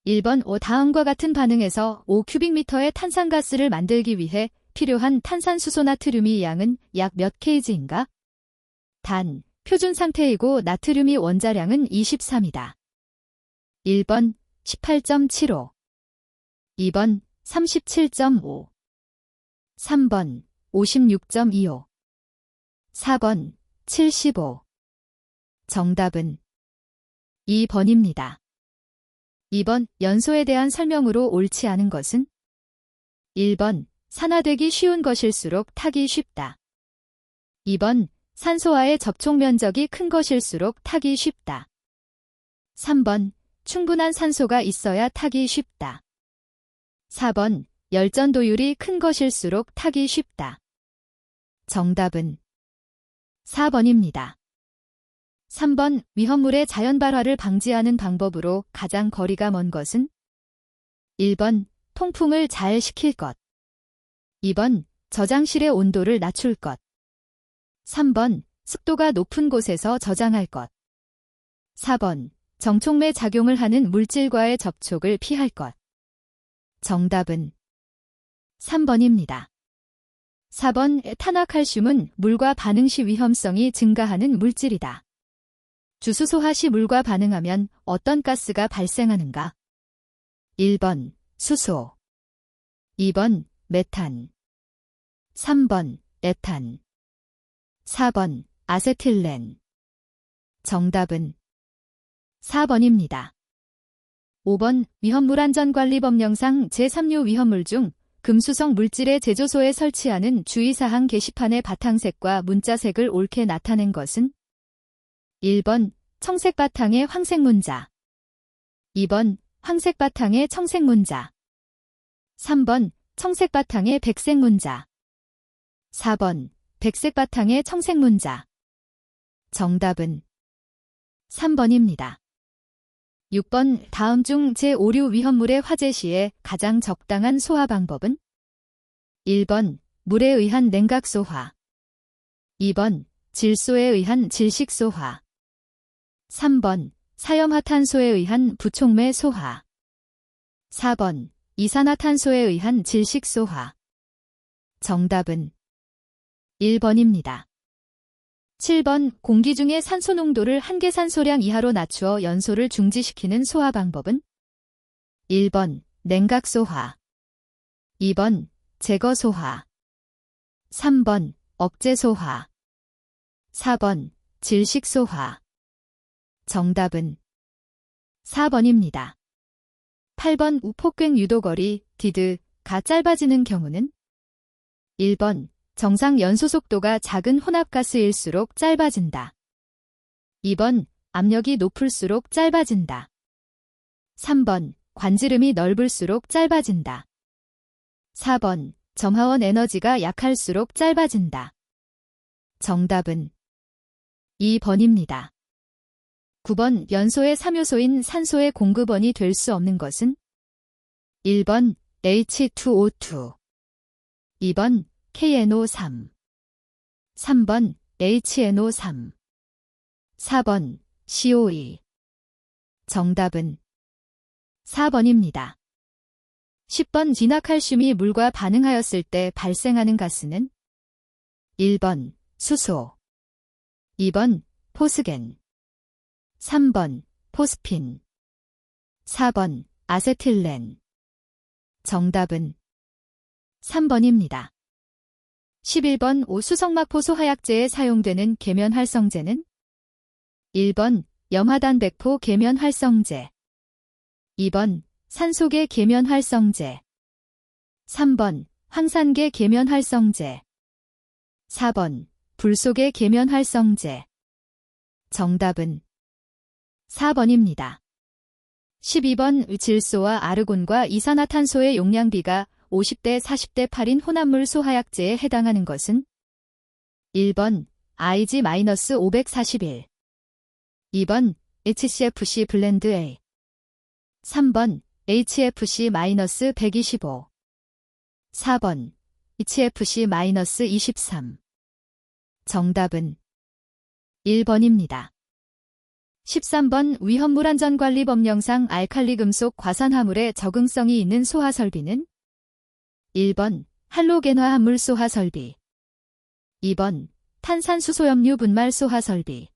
1번 다음과 같은 반응에서 5큐빅미터의 탄산가스를 만들기 위해 필요한 탄산수소 나트륨의 양은 약 몇 kg인가? 단, 표준 상태이고 나트륨의 원자량은 23이다. 1번 18.75, 2번 37.5, 3번 56.25, 4번 75. 정답은 2번입니다. 2번 연소에 대한 설명으로 옳지 않은 것은? 1번 산화되기 쉬운 것일수록 타기 쉽다. 2번 산소와의 접촉 면적이 큰 것일수록 타기 쉽다. 3번 충분한 산소가 있어야 타기 쉽다. 4번 열전도율이 큰 것일수록 타기 쉽다. 정답은 4번입니다. 3번 위험물의 자연 발화를 방지하는 방법으로 가장 거리가 먼 것은? 1번 통풍을 잘 시킬 것. 2번 저장실의 온도를 낮출 것. 3번 습도가 높은 곳에서 저장할 것. 4번 정촉매 작용을 하는 물질과의 접촉을 피할 것. 정답은 3번입니다. 4번 탄화칼슘은 물과 반응 시 위험성이 증가하는 물질이다. 주수소화 시 물과 반응하면 어떤 가스가 발생하는가? 1번 수소, 2번 메탄, 3번 에탄, 4번 아세틸렌. 정답은 4번입니다. 5번 위험물안전관리법령상 제3류 위험물 중 금수성 물질의 제조소에 설치하는 주의사항 게시판의 바탕색과 문자색을 옳게 나타낸 것은? 1번 청색 바탕의 황색 문자, 2번 황색 바탕의 청색 문자, 3번 청색 바탕의 백색 문자, 4번 백색 바탕의 청색 문자. 정답은 3번입니다. 6번 다음 중 제5류 위험물의 화재 시에 가장 적당한 소화 방법은? 1번 물에 의한 냉각소화, 2번 질소에 의한 질식소화, 3번 사염화탄소에 의한 부촉매 소화, 4번 이산화탄소에 의한 질식소화. 정답은 1번입니다. 7번 공기 중의 산소 농도를 한계산소량 이하로 낮추어 연소를 중지시키는 소화 방법은? 1번 냉각소화, 2번 제거소화, 3번 억제소화, 4번 질식소화. 정답은 4번입니다. 8번 우폭괭 유도거리 디드가 짧아지는 경우는? 1번 정상 연소 속도가 작은 혼합가스일수록 짧아진다. 2번 압력이 높을수록 짧아진다. 3번 관지름이 넓을수록 짧아진다. 4번 점화원 에너지가 약할수록 짧아진다. 정답은 2번입니다. 9번 연소의 3요소인 산소의 공급원이 될 수 없는 것은? 1번 H2O2, 2번 KNO3, 3번 HNO3, 4번 CO2. 정답은 4번입니다. 10번 진화칼슘이 물과 반응하였을 때 발생하는 가스는? 1번 수소, 2번 포스겐, 3번 포스핀, 4번 아세틸렌. 정답은 3번입니다. 11번 수성막포소 화약제에 사용되는 계면활성제는? 1번 염화단백포 계면활성제, 2번 산소계 계면활성제, 3번 황산계 계면활성제, 4번 불소계 계면활성제. 정답은 4번입니다. 12번 질소와 아르곤과 이산화탄소의 용량비가 50대 40대 8인 혼합물 소화약제에 해당하는 것은? 1번 IG-541, 2번 HCFC 블렌드 A, 3번 HFC-125, 4번 HFC-23. 정답은 1번입니다. 13번 위험물안전관리법령상 알칼리 금속 과산화물에 적응성이 있는 소하 설비는 1번 할로겐화 합물 소하 설비, 2번 탄산수소염류 분말 소하 설비,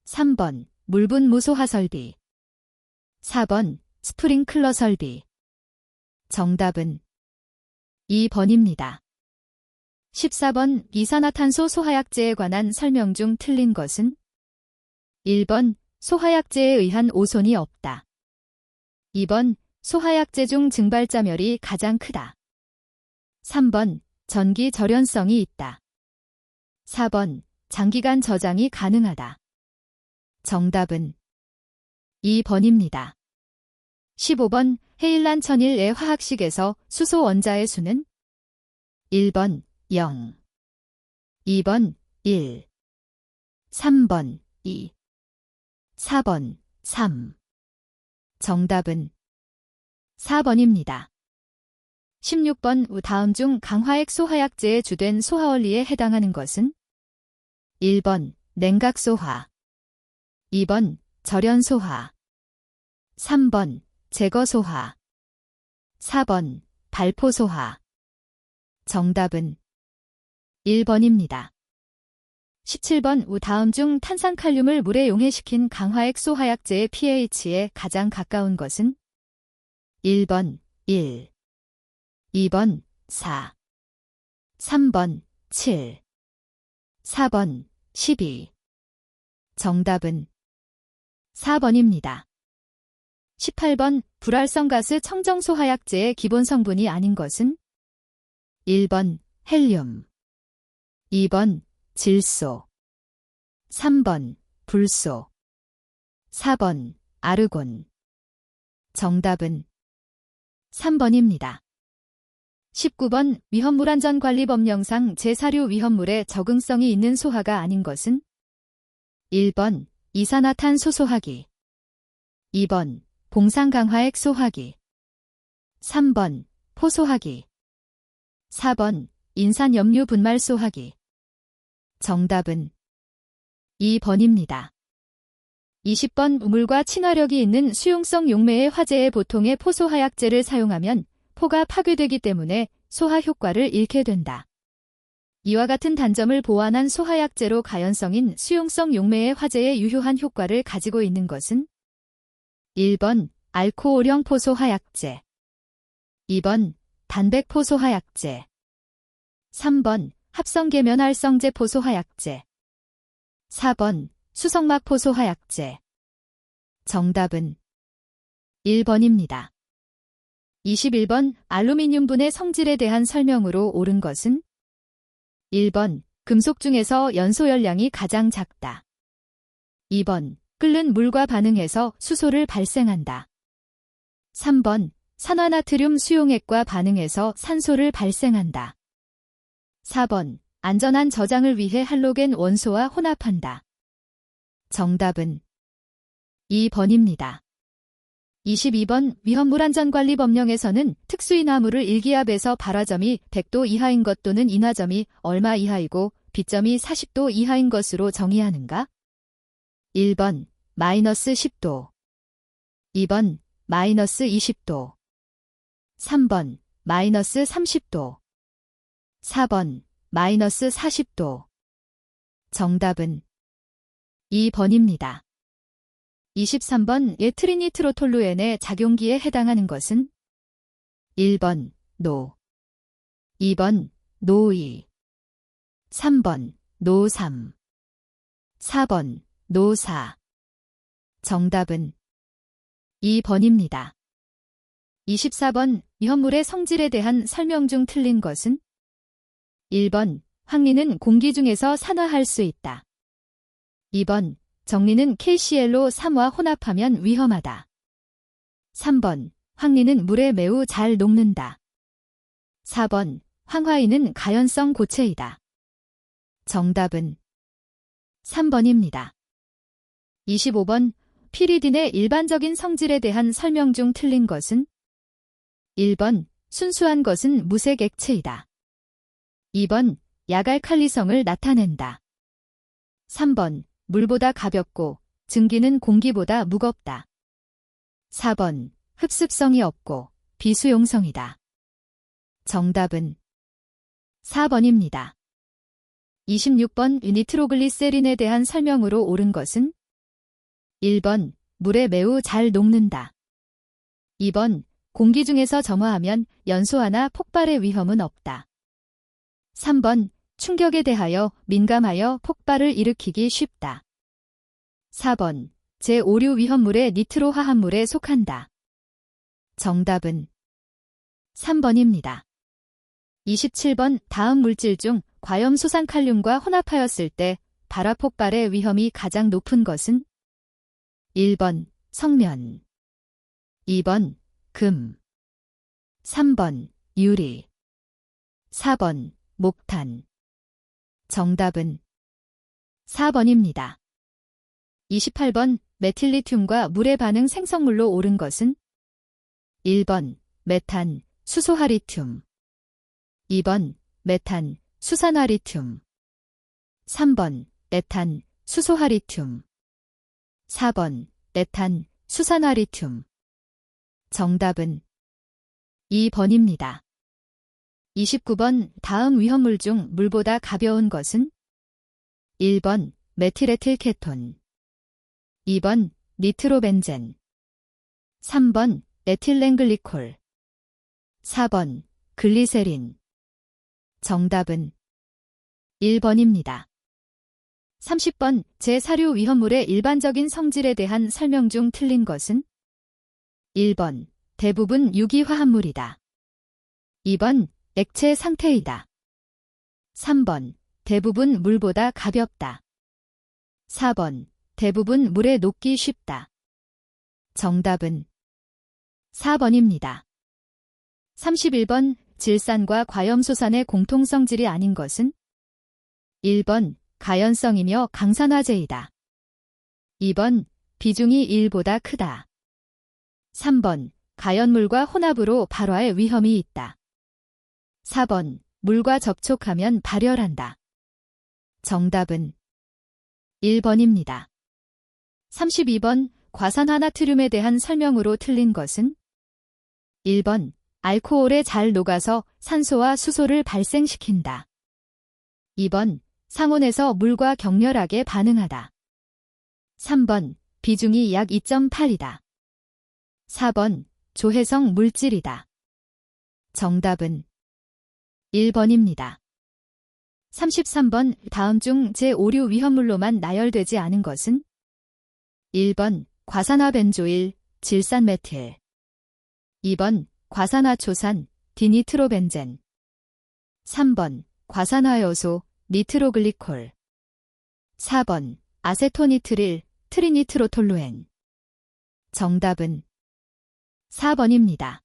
3번 물분 무소하 설비, 4번 스프링클러 설비. 정답은 2번입니다. 14번 이산화탄소 소화약제에 관한 설명 중 틀린 것은 1번 소화약제에 의한 오손이 없다. 2번 소화약제 중 증발자멸이 가장 크다. 3번 전기 절연성이 있다. 4번 장기간 저장이 가능하다. 정답은 2번입니다. 15번 헤일란 천일의 화학식에서 수소 원자의 수는 1번 0, 2번 1, 3번 2, 4번 3. 정답은 4번입니다. 16번 다음 중 강화액 소화약제에 주된 소화원리에 해당하는 것은 1번 냉각소화, 2번 절연소화, 3번 제거소화, 4번 발포소화. 정답은 1번입니다. 17번 다음 중 탄산칼륨을 물에 용해시킨 강화액 소화약제의 pH에 가장 가까운 것은 1번 1, 2번 4, 3번 7, 4번 12. 정답은 4번입니다. 18번 불활성가스 청정소화약제의 기본 성분이 아닌 것은 1번 헬륨, 2번 질소, 3번 불소, 4번 아르곤. 정답은 3번입니다. 19번 위험물안전관리법령상 제4류 위험물에 적응성이 있는 소하가 아닌 것은 1번 이산화탄소 소화기, 2번 봉상강화액 소화기, 3번 포소화기, 4번 인산염류 분말 소화기. 정답은 2번입니다. 20번 물과 친화력이 있는 수용성 용매의 화재에 보통의 포소화약제를 사용하면 포가 파괴되기 때문에 소화 효과를 잃게 된다. 이와 같은 단점을 보완한 소화약제로 가연성인 수용성 용매의 화재에 유효한 효과를 가지고 있는 것은 1번 알코올형 포소화약제, 2번 단백 포소화약제, 3번 합성계면활성제 포소화약제, 4번 수성막 포소화약제. 정답은 1번입니다. 21번 알루미늄분의 성질에 대한 설명으로 옳은 것은 1번 금속 중에서 연소 열량이 가장 작다. 2번 끓는 물과 반응해서 수소를 발생한다. 3번 산화나트륨 수용액과 반응해서 산소를 발생한다. 4번 안전한 저장을 위해 할로겐 원소와 혼합한다. 정답은 2번입니다. 22번 위험물안전관리법령에서는 특수인화물을 일기압에서 발화점이 100도 이하인 것 또는 인화점이 얼마 이하이고 B점이 40도 이하인 것으로 정의하는가? 1번 마이너스 10도, 2번 마이너스 20도, 3번 마이너스 30도, 4번 마이너스 40도. 정답은 2번입니다. 23번 트리니트로톨루엔의 작용기에 해당하는 것은 1번 노, 2번 노2, 3번 노3, 4번 노4. 정답은 2번입니다. 24번 위험물의 성질에 대한 설명 중 틀린 것은 1번 황리는 공기 중에서 산화할 수 있다. 2번 정리는 KCl로 3와 혼합하면 위험하다. 3번 황리는 물에 매우 잘 녹는다. 4번 황화이는 가연성 고체이다. 정답은 3번입니다. 25번 피리딘의 일반적인 성질에 대한 설명 중 틀린 것은 1번 순수한 것은 무색 액체이다. 2번 약알칼리성을 나타낸다. 3번 물보다 가볍고 증기는 공기보다 무겁다. 4번, 흡습성이 없고 비수용성이다. 정답은 4번입니다. 26번 니트로글리세린에 대한 설명으로 옳은 것은 1번, 물에 매우 잘 녹는다. 2번, 공기 중에서 점화하면 연소화나 폭발의 위험은 없다. 3번, 충격에 대하여 민감하여 폭발을 일으키기 쉽다. 4번, 제5류 위험물의 니트로 화합물에 속한다. 정답은 3번입니다. 27번, 다음 물질 중 과염소산 칼륨과 혼합하였을 때 발화 폭발의 위험이 가장 높은 것은 1번, 석면 2번, 금 3번, 유리 4번, 목탄 정답은 4번입니다. 28번, 메틸리튬과 물의 반응 생성물로 옳은 것은 1번, 메탄, 수소하리튬 2번, 메탄, 수산화리튬 3번, 에탄, 수소하리튬 4번, 에탄, 수산화리튬 정답은 2번입니다. 29번, 다음 위험물 중 물보다 가벼운 것은 1번, 메틸에틸케톤 2번, 니트로벤젠 3번, 에틸렌글리콜 4번, 글리세린 정답은 1번입니다. 30번, 제4류 위험물의 일반적인 성질에 대한 설명 중 틀린 것은 1번, 대부분 유기화합물이다. 2번, 액체 상태이다. 3번, 대부분 물보다 가볍다. 4번, 대부분 물에 녹기 쉽다. 정답은 4번입니다. 31번, 질산과 과염소산의 공통성질이 아닌 것은 1번, 가연성이며 강산화제이다. 2번, 비중이 1보다 크다. 3번, 가연물과 혼합으로 발화의 위험이 있다. 4번, 물과 접촉하면 발열한다. 정답은 1번입니다. 32번, 과산화나트륨에 대한 설명으로 틀린 것은 1번, 알코올에 잘 녹아서 산소와 수소를 발생시킨다. 2번, 상온에서 물과 격렬하게 반응하다. 3번, 비중이 약 2.8이다. 4번, 조해성 물질이다. 정답은 1번입니다. 33번, 다음 중 제5류 위험물로만 나열되지 않은 것은 1번, 과산화벤조일, 질산메틸 2번, 과산화초산, 디니트로벤젠 3번, 과산화요소, 니트로글리콜 4번, 아세토니트릴, 트리니트로톨루엔 정답은 4번입니다.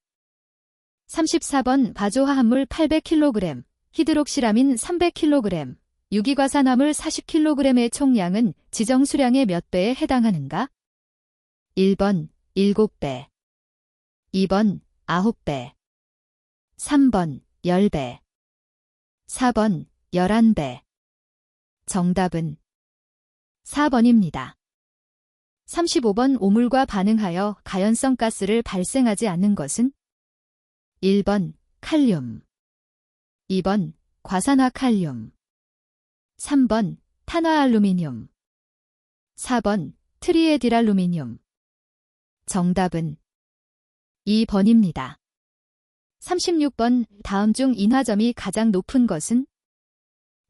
34번, 바조화합물 800kg, 히드록시라민 300kg, 유기과산화물 40kg의 총량은 지정 수량의 몇 배에 해당하는가? 1번, 7배 2번, 9배 3번, 10배 4번, 11배 정답은 4번입니다. 35번, 오물과 반응하여 가연성 가스를 발생하지 않는 것은 1번, 칼륨 2번, 과산화칼륨 3번, 탄화알루미늄 4번, 트리에딜알루미늄 정답은 2번입니다. 36번, 다음 중 인화점이 가장 높은 것은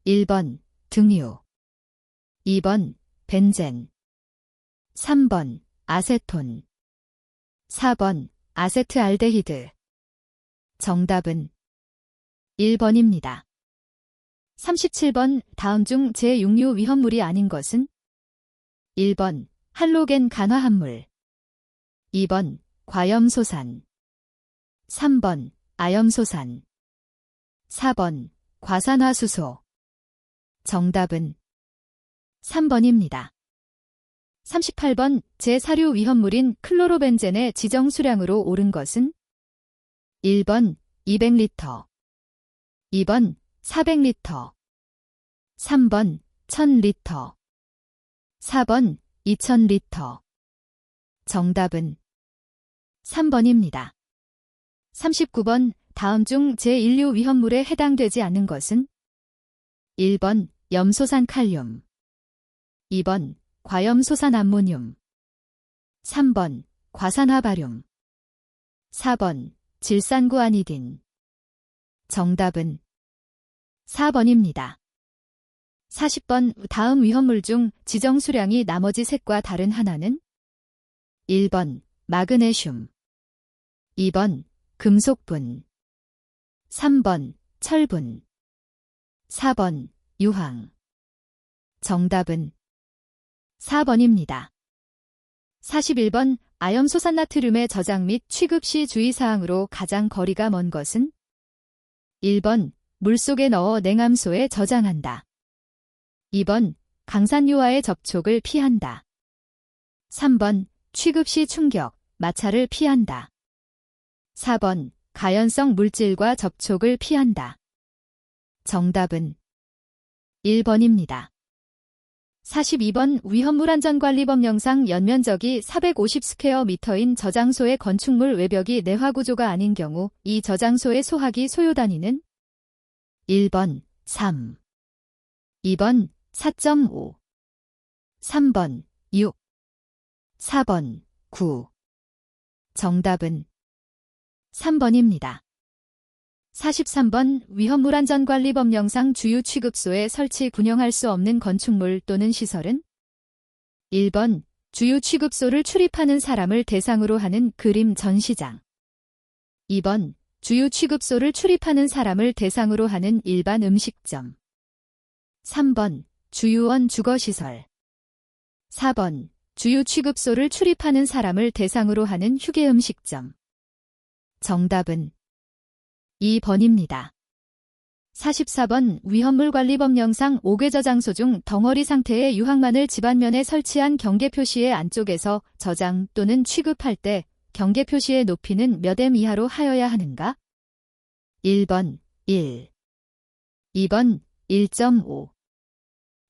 1번, 등유 2번, 벤젠 3번, 아세톤 4번, 아세트알데히드 정답은 1번입니다. 37번, 다음 중 제6류 위험물이 아닌 것은 1번, 할로겐 간화합물 2번, 과염소산 3번, 아염소산 4번, 과산화수소 정답은 3번입니다. 38번, 제4류 위험물인 클로로벤젠의 지정 수량으로 옳은 것은 1번, 200리터 2번, 400리터 3번, 1000리터 4번, 2000리터. 정답은 3번입니다. 39번 다음 중 제1류 위험물에 해당되지 않는 것은 1번 염소산 칼륨, 2번 과염소산 암모늄, 3번 과산화바륨, 4번 질산구아니딘. 정답은 4번입니다. 40번 다음 위험물 중 지정 수량이 나머지 셋과 다른 하나는 1번 마그네슘, 2번 금속분, 3번 철분, 4번 유황. 정답은 4번입니다. 41번 아염소산나트륨의 저장 및 취급 시 주의사항으로 가장 거리가 먼 것은 1번 물속에 넣어 냉암소에 저장한다. 2번 강산유와의 접촉을 피한다. 3번 취급 시 충격, 마찰을 피한다. 4번 가연성 물질과 접촉을 피한다. 정답은 1번입니다. 42번 위험물 안전관리법령상 연면적이 450스퀘어미터인 저장소의 건축물 외벽이 내화구조가 아닌 경우 이 저장소의 소화기 소요 단위는 1번 3, 2번 4.5, 3번 6, 4번 9. 정답은 3번입니다. 43번 위험물안전관리법령상 주유 취급소에 설치 군용할 수 없는 건축물 또는 시설은 1번 주유 취급소를 출입하는 사람을 대상으로 하는 그림 전시장, 2번 주유 취급소를 출입하는 사람을 대상으로 하는 일반 음식점, 3번 주유원 주거시설, 4번 주유 취급소를 출입하는 사람을 대상으로 하는 휴게음식점. 정답은 2번입니다. 44번 위험물관리법령상 5개 저장소 중 덩어리 상태의 유황만을 집안면에 설치한 경계 표시의 안쪽에서 저장 또는 취급할 때 경계 표시의 높이는 몇 m 이하로 하여야 하는가? 1번 1, 2번 1.5,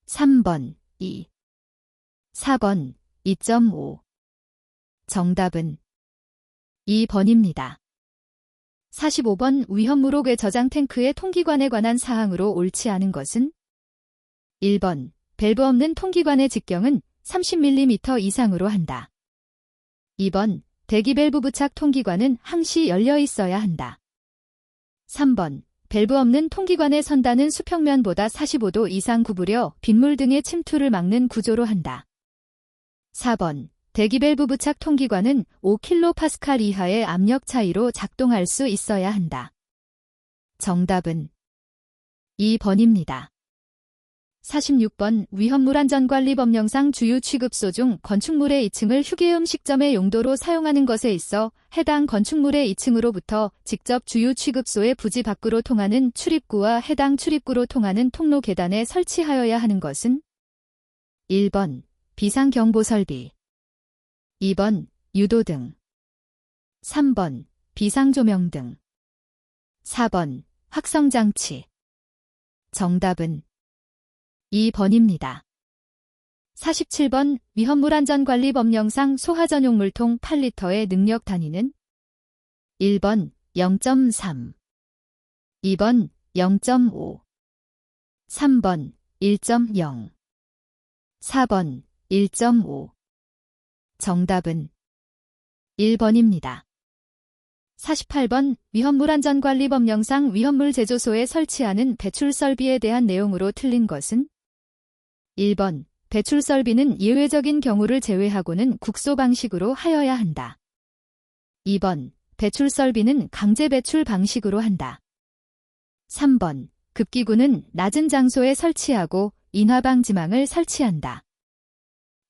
3번 2, 4번 2.5. 정답은 2번입니다. 45번 위험물 5개 저장 탱크의 통기관에 관한 사항으로 옳지 않은 것은 1번 밸브 없는 통기관의 직경은 30mm 이상으로 한다. 2번 대기 밸브 부착 통기관은 항시 열려 있어야 한다. 3번 밸브 없는 통기관의 선단은 수평면보다 45도 이상 구부려 빗물 등의 침투를 막는 구조로 한다. 4번 대기 밸브 부착 통기관은 5kPa 이하의 압력 차이로 작동할 수 있어야 한다. 정답은 2번입니다. 46번 위험물안전관리법령상 주유 취급소 중 건축물의 2층을 휴게음식점의 용도로 사용하는 것에 있어 해당 건축물의 2층으로부터 직접 주유 취급소의 부지 밖으로 통하는 출입구와 해당 출입구로 통하는 통로 계단에 설치하여야 하는 것은 1번 비상경보설비, 2번 유도등, 3번 비상조명등, 4번 확성장치. 정답은 2번입니다. 47번 위험물안전관리법령상 소화전용물통 8리터의 능력 단위는 1번 0.3, 2번 0.5, 3번 1.0, 4번 1.5. 정답은 1번입니다. 48번 위험물안전관리법령상 위험물 제조소에 설치하는 배출설비에 대한 내용으로 틀린 것은 1번 배출설비는 예외적인 경우를 제외하고는 국소 방식으로 하여야 한다. 2번 배출설비는 강제 배출 방식으로 한다. 3번 급기구는 낮은 장소에 설치하고 인화방지망을 설치한다.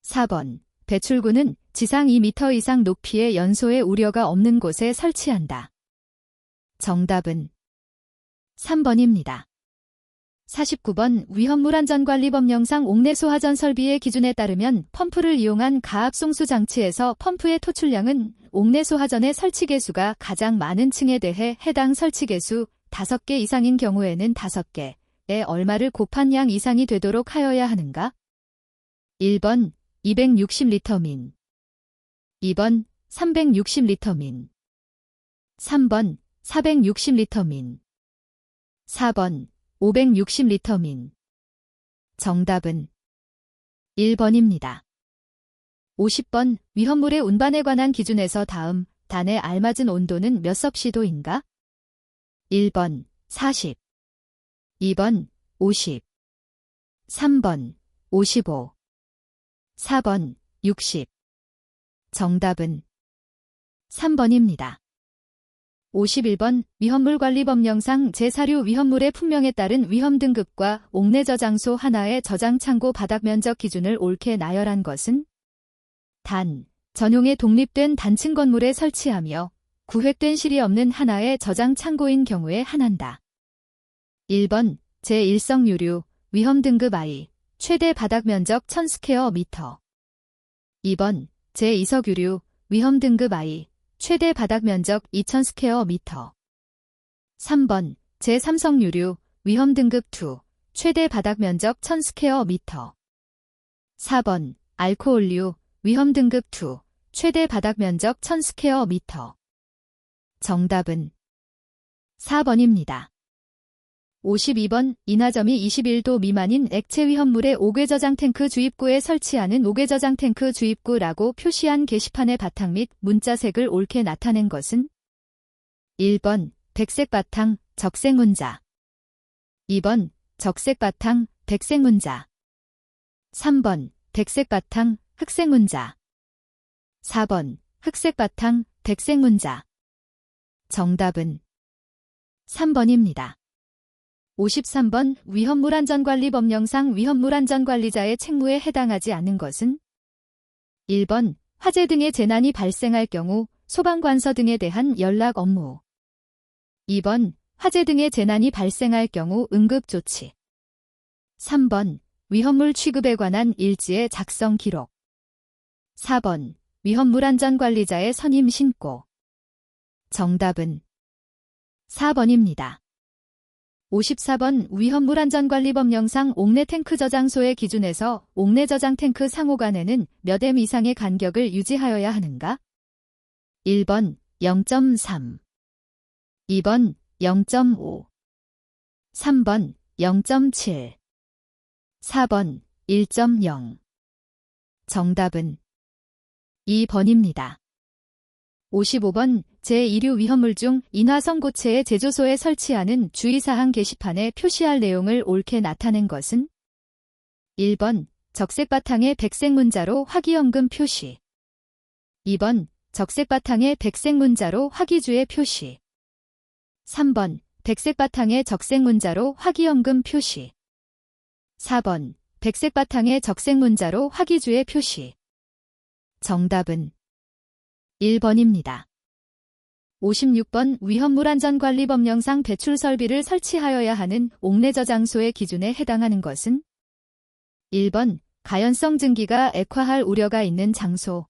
4번 배출구는 지상 2m 이상 높이의 연소의 우려가 없는 곳에 설치한다. 정답은 3번입니다. 49번 위험물안전관리법령상 옥내소화전 설비의 기준에 따르면 펌프를 이용한 가압송수 장치에서 펌프의 토출량은 옥내소화전의 설치개수가 가장 많은 층에 대해 해당 설치개수 5개 이상인 경우에는 5개에 얼마를 곱한 양 이상이 되도록 하여야 하는가? 1번 260리터 민. 2번 360리터 민. 3번 460리터 민. 4번 560리터 민. 정답은 1번입니다. 50번 위험물의 운반에 관한 기준에서 다음 단에 알맞은 온도는 몇 섭씨도인가? 1번 40, 2번 50, 3번 55, 4번 60. 정답은 3번입니다. 51번 위험물관리법령상 제4류 위험물의 품명에 따른 위험등급과 옥내 저장소 하나의 저장창고 바닥면적 기준을 옳게 나열한 것은 단, 전용의 독립된 단층 건물에 설치하며 구획된 실이 없는 하나의 저장창고인 경우에 한한다. 1번 제1성 유류 위험등급 I 최대 바닥면적 1000스퀘어미터. 2번 제2석 유류 위험등급 I 최대 바닥면적 2000스퀘어미터. 3번 제3성 유류 위험등급 II 최대 바닥면적 1000스퀘어미터. 4번 알코올류 위험등급 II 최대 바닥면적 1000스퀘어미터. 정답은 4번입니다. 52번 인하점이 21도 미만인 액체 위험물의 옥외저장 탱크 주입구에 설치하는 옥외저장 탱크 주입구라고 표시한 게시판의 바탕 및 문자색을 옳게 나타낸 것은 1번 백색 바탕 적색 문자. 2번 적색 바탕 백색 문자. 3번 백색 바탕 흑색 문자. 4번 흑색 바탕 백색 문자. 정답은 3번입니다. 53번 위험물안전관리법령상 위험물안전관리자의 책무에 해당하지 않는 것은 1번 화재 등의 재난이 발생할 경우 소방관서 등에 대한 연락 업무. 2번 화재 등의 재난이 발생할 경우 응급조치. 3번 위험물 취급에 관한 일지의 작성 기록. 4번 위험물안전관리자의 선임 신고. 정답은 4번입니다. 54번 위험물안전관리법령상 옥내 탱크 저장소의 기준에서 옥내 저장 탱크 상호 간에는 몇 m 이상의 간격을 유지하여야 하는가? 1번 0.3, 2번 0.5, 3번 0.7, 4번 1.0. 정답은 2번입니다. 55번 제1류 위험물 중 인화성 고체의 제조소에 설치하는 주의사항 게시판에 표시할 내용을 옳게 나타낸 것은 1번 적색 바탕의 백색 문자로 화기연금 표시. 2번 적색 바탕의 백색 문자로 화기주의 표시. 3번 백색 바탕의 적색 문자로 화기연금 표시. 4번 백색 바탕의 적색 문자로 화기주의 표시. 정답은 1번입니다. 56번 위험물안전관리법령상 배출설비를 설치하여야 하는 옥내 저장소의 기준에 해당하는 것은 1번 가연성 증기가 액화할 우려가 있는 장소.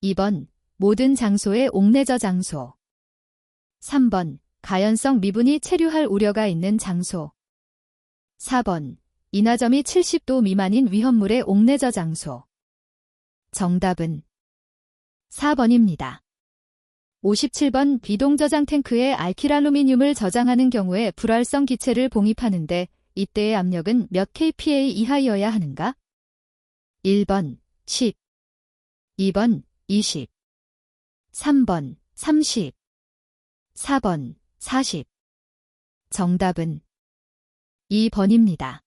2번 모든 장소의 옥내 저장소. 3번 가연성 미분이 체류할 우려가 있는 장소. 4번 인하점이 70도 미만인 위험물의 옥내 저장소. 정답은 4번입니다. 57번 비동저장 탱크에 알킬알루미늄을 저장하는 경우에 불활성 기체를 봉입하는데 이때의 압력은 몇 kPa 이하여야 하는가? 1번 10, 2번 20, 3번 30, 4번 40. 정답은 2번입니다.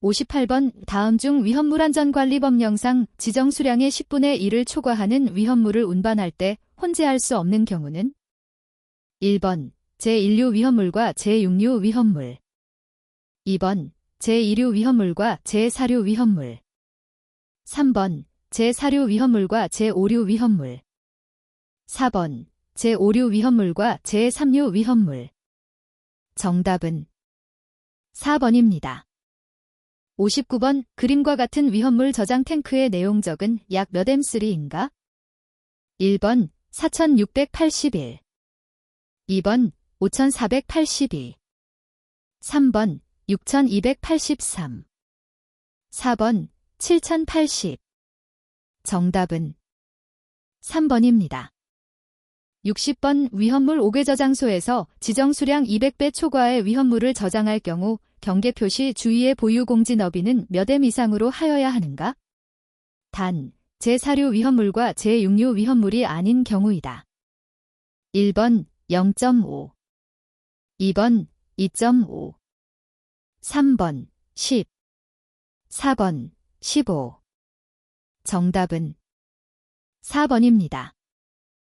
58번 다음 중 위험물안전관리법령상 지정 수량의 10분의 1을 초과하는 위험물을 운반할 때 혼재할 수 없는 경우는 1번 제1류 위험물과 제6류 위험물. 2번 제2류 위험물과 제4류 위험물. 3번 제4류 위험물과 제5류 위험물. 4번 제5류 위험물과 제3류 위험물. 정답은 4번입니다. 59번 그림과 같은 위험물 저장 탱크의 내용적은 약 몇 M3인가? 1번 4681, 2번 5482, 3번 6283, 4번 7080. 정답은 3번입니다. 60번 위험물 5개 저장소에서 지정 수량 200배 초과의 위험물을 저장할 경우 경계 표시 주위의 보유 공지 너비는 몇 M 이상으로 하여야 하는가? 단, 제4류 위험물과 제6류 위험물이 아닌 경우이다. 1번 0.5, 2번 2.5, 3번 10, 4번 15. 정답은 4번입니다.